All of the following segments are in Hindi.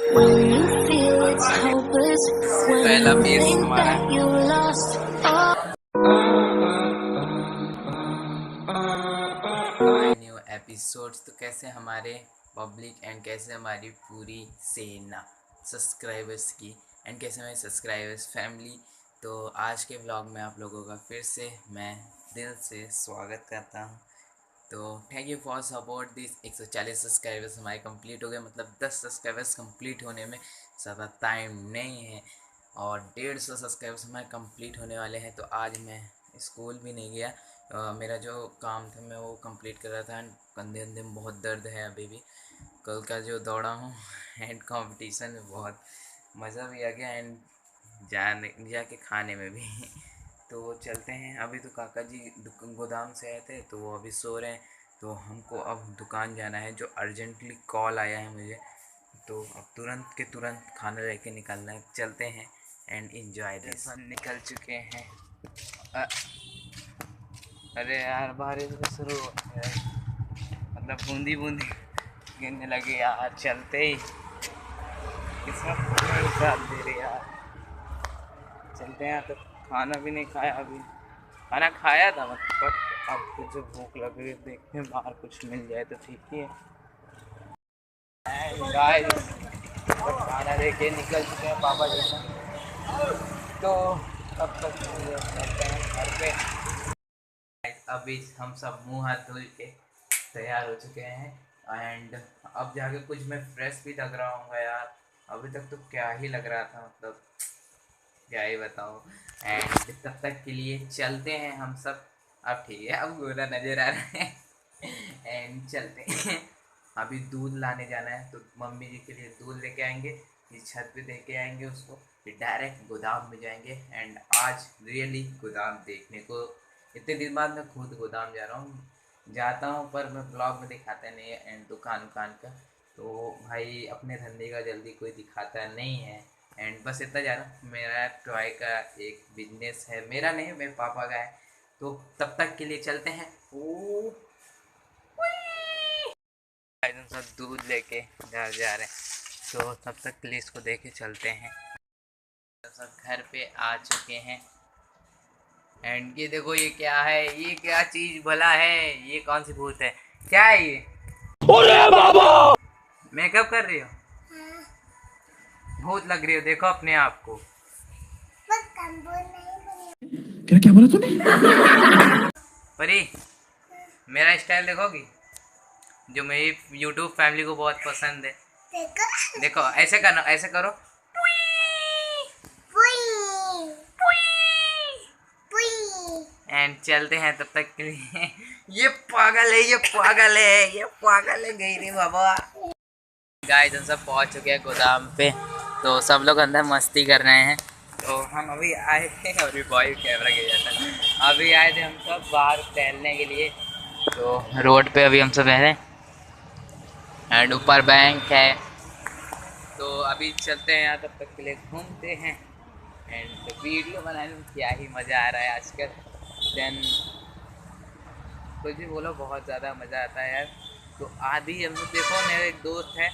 पहला पेज हमारा न्यू एपिसोड्स। तो कैसे हमारे पब्लिक एंड कैसे हमारी पूरी सेना सब्सक्राइबर्स की एंड कैसे हमारे सब्सक्राइबर्स फैमिली। तो आज के व्लॉग में आप लोगों का फिर से मैं दिल से स्वागत करता हूँ। तो thank you for support this. 140 subscribers हमारे कंप्लीट हो गए, मतलब 10 सब्सक्राइबर्स कंप्लीट होने में ज़्यादा टाइम नहीं है और 150 सब्सक्राइबर्स हमारे कंप्लीट होने वाले हैं। तो आज मैं स्कूल भी नहीं गया, मेरा जो काम था मैं वो कंप्लीट कर रहा था। एंड कंधे अंधे में बहुत दर्द है अभी भी, कल का जो दौड़ा हूँ एंड कंपटीशन में बहुत मज़ा भी आ गया एंड जाके खाने में भी तो चलते हैं। अभी तो काका जी गोदाम से आए थे तो वो अभी सो रहे हैं, तो हमको अब दुकान जाना है। जो अर्जेंटली कॉल आया है मुझे, तो अब तुरंत के तुरंत खाना लेके निकलना है। चलते हैं एंड एंजॉय दिस। हम निकल चुके हैं। अरे यार बारिश भी शुरू हो गया है, मतलब बूंदी बूंदी गिरने लगी यार चलते ही। किस्मत नहीं साथ दे रही यार। चलते हैं। तो खाना भी नहीं खाया अभी, खाना खाया था मतलब, बट अब कुछ भूख लग रही है, देखते हैं बाहर कुछ मिल जाए तो ठीक ही है। गाइस खाना लेके निकल चुके हैं पापा जी से, तो तब तक चलते हैं घर पे। अभी हम सब मुंह हाथ धुल के तैयार हो चुके हैं एंड अब जाके कुछ मैं फ्रेश भी लग रहा हूँ यार। अभी तक तो क्या ही लग रहा था, मतलब क्या ही बताऊँ। एंड तब तक के लिए चलते हैं हम सब। अब ठीक है, अब गोरा नज़र आ रहा है एंड चलते हैं। अभी दूध लाने जाना है, तो मम्मी जी के लिए दूध लेके आएंगे, ये छत पे दे के आएंगे उसको, फिर डायरेक्ट गोदाम में जाएंगे। एंड आज रियली गोदाम देखने को, इतने दिन बाद मैं खुद गोदाम जा रहा हूँ। जाता हूँ पर मैं ब्लॉग में दिखाता नहीं है एंड दुकान का, तो भाई अपने धंधे का जल्दी कोई दिखाता नहीं है। एंड बस इतना जाना, मेरा टॉय का एक बिजनेस है, मेरा नहीं मेरे पापा का है। तो तब तक के लिए चलते हैं। ओ सब दूध लेके घर जा रहे हैं, तो तब तक के लिए इसको देखे चलते हैं। तो सब घर पे आ चुके हैं एंड ये देखो ये क्या है, ये क्या चीज भला है, ये कौन सी भूत है, क्या है ये? अरे बाबा मेकअप कर रही हो? भूत लग रही हो, देखो अपने आप को। क्या क्या बोला तूने? परी मेरा स्टाइल देखोगी, जो मेरी यूट्यूब फैमिली को बहुत पसंद है। देखो ऐसे करना, ऐसे करो। एंड चलते हैं तब तक के लिए। ये पागल है, ये पागल है, ये पागल है, गई रे बाबा। गाइस हम सब पहुंच चुके हैं गोदाम पे, तो सब लोग अंदर मस्ती कर रहे हैं। तो हम अभी आए थे, अभी बॉय कैमरा गिर जाता है। अभी आए थे हम सब बाहर टहलने के लिए, तो रोड पे अभी हम सब रह रहे हैं एंड ऊपर बैंक है। तो अभी चलते हैं यहाँ, तब तक के लिए घूमते हैं एंड वीडियो बनाने में क्या ही मज़ा आ रहा है आजकल। देन कुछ भी बोलो, बहुत ज़्यादा मज़ा आता है यार। तो आदि हम लोग, देखो मेरा एक दोस्त है,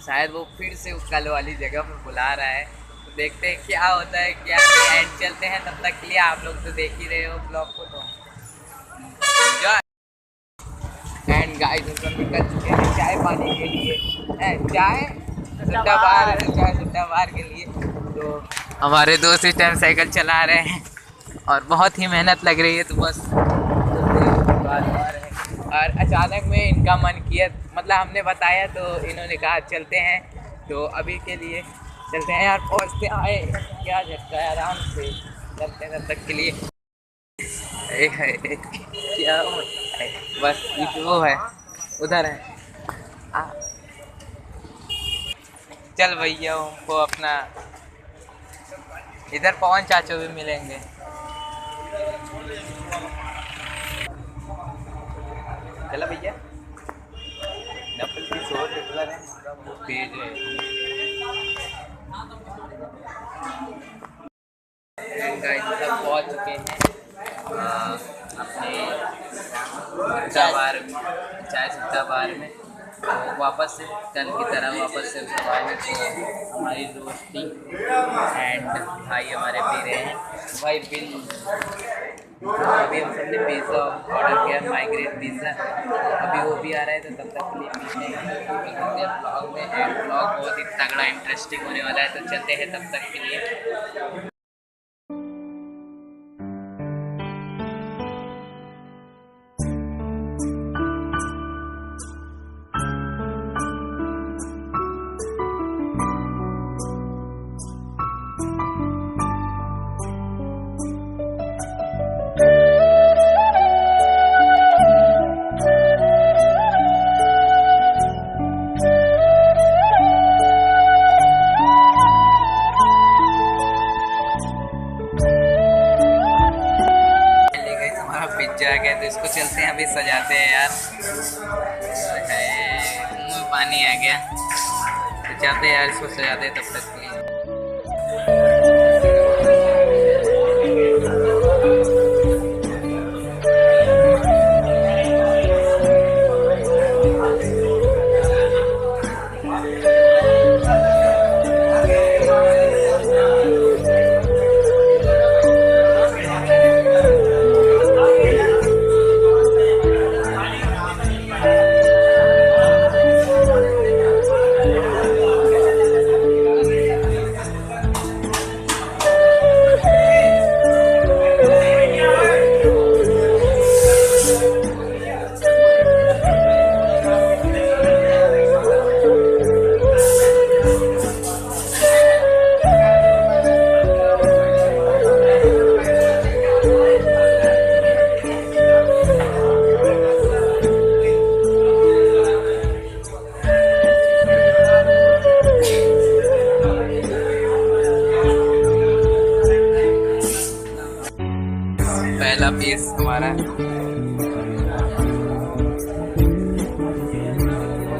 शायद वो फिर से कल वाली जगह पर बुला रहा है, तो देखते हैं क्या होता है क्या नहीं। एंड चलते हैं, तब तक के लिए आप लोग तो देख ही रहे हो ब्लॉग को, तो एंड गाइस हम सब निकल चुके हैं चाय पानी के लिए, चाय सुट्टा बार के लिए। तो हमारे दोस्त इस टाइम साइकिल चला रहे हैं और बहुत ही मेहनत लग रही है, तो बस और अचानक में इनका मन किया, मतलब हमने बताया तो इन्होंने कहा चलते हैं, तो अभी के लिए चलते हैं यार। पहुँचते आए क्या झटका है, आराम से चलते हैं तब तक के लिए। क्या है, बस वो है उधर है। आ, चल भैया उनको अपना इधर पवन चाचू भी मिलेंगे। चला भैया नपल की सोच तेज है। सब पहुँच चुके हैं अपने सुट्टा बार में, चाय सुट्टा बार में। तो वापस से कल की तरह वापस से सुबह है तो हमारी रोटी एंड भाई हमारे पी रहे हैं भाई बिल। अभी हम सबने पिज़्ज़ा ऑर्डर किया, माइग्रेट पिज़्ज़ा, अभी वो भी आ रहा है तो तब तक के लिए मिलते हैं ब्लॉग में। एंड ब्लॉग बहुत ही तगड़ा इंटरेस्टिंग होने वाला है, तो चलते हैं तब तक के लिए। पिज्जा आ गया तो इसको चलते हैं अभी सजाते हैं यार। मुंह में पानी आ गया तो चलते हैं यार इसको सजाते हैं तब तक के लिए। पहला पीस हमारा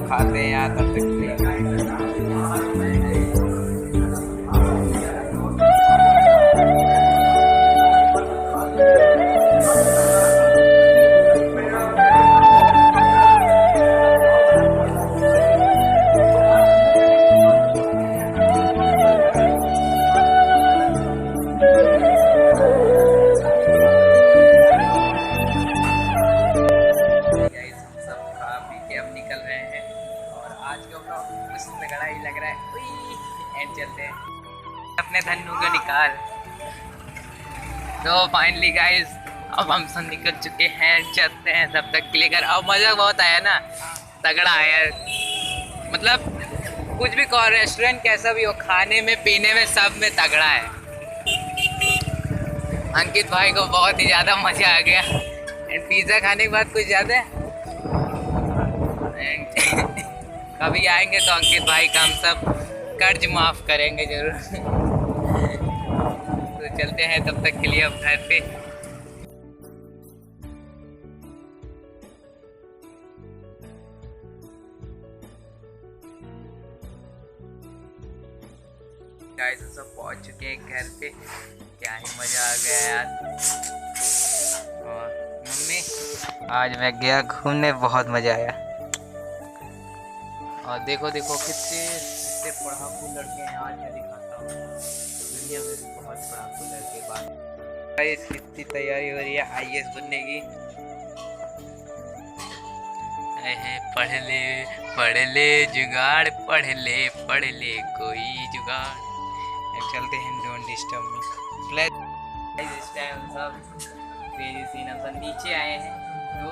खाते हैं यहाँ तब तक लग रहा है। एंड चलते हैं अपने धन्नू को निकाल। तो फाइनली गाइस अब हम सब निकल चुके हैं, चलते हैं तब तक के लिए घर। अब मज़ा बहुत आया ना, तगड़ा आया, मतलब कुछ भी कहो, रेस्टोरेंट कैसा भी हो, खाने में पीने में सब में तगड़ा है। अंकित भाई को बहुत ही ज़्यादा मज़ा आ गया। एंड पिज़्ज़ा खाने के बाद कुछ ज़्यादा कभी आएंगे तो अंकित भाई का हम सब कर्ज माफ़ करेंगे जरूर। तो चलते हैं तब तक के लिए अब घर पे। गाइस सब पहुंच चुके हैं घर पे, क्या ही मज़ा आ गया यार। और मम्मी आज मैं गया घूमने, बहुत मज़ा आया। और देखो देखो कितने पढ़ाकू लड़के हैं, आज मैं दिखाता हूँ। दुनिया में भी बहुत पढ़ाकू लड़के बात। गाइस कितनी तैयारी हो रही है IAS बनने की। पढ़ ले जुगाड़, पढ़ ले कोई जुगाड़। चलते हैं, डोंट डिस्टर्ब मी। इस टाइम सब तेजी से हम सब नीचे आए हैं, तो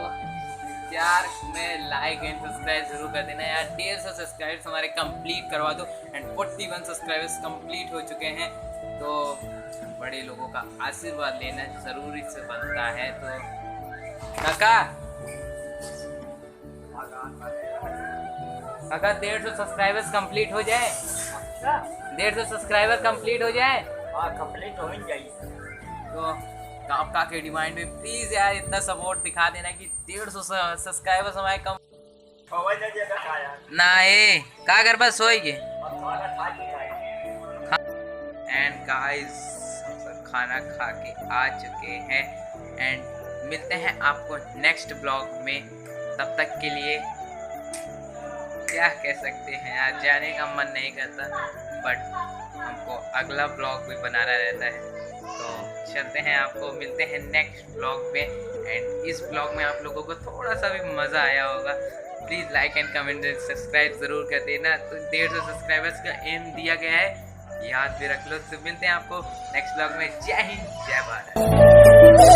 यार मैं लाइक एंड सब्सक्राइब जरूर कर देना यार। 150 सब्सक्राइबर्स हमारे कंप्लीट करवा दो। एंड 41 सब्सक्राइबर्स कंप्लीट हो चुके हैं, तो बड़े लोगों का आशीर्वाद लेना जरूरी से बनता है। तो काका 150 सब्सक्राइबर्स कंप्लीट हो जाए, 150 सब्सक्राइबर कंप्लीट हो जाए। हाँ कंप्लीट हो ही जाइए। तो आपका के डिमांड में प्लीज़ यार इतना सपोर्ट दिखा देना कि 150 सब्सक्राइबर्स हमारे कम ना है। का कर बस सोएंगे। एंड गाइस हम सब खाना खा के आ चुके हैं। एंड मिलते हैं आपको नेक्स्ट ब्लॉग में, तब तक के लिए क्या कह सकते हैं, आज जाने का मन नहीं करता, बट हमको अगला ब्लॉग भी बनाना रहता है। तो चलते हैं, आपको मिलते हैं नेक्स्ट ब्लॉग में। एंड इस ब्लॉग में आप लोगों को थोड़ा सा भी मज़ा आया होगा। Please like and comment and subscribe ज़रूर कर देना। तो 150 सब्सक्राइबर्स का एम दिया गया है, याद भी रख लो। तो मिलते हैं आपको नेक्स्ट ब्लॉग में। जय हिंद, जय भारत।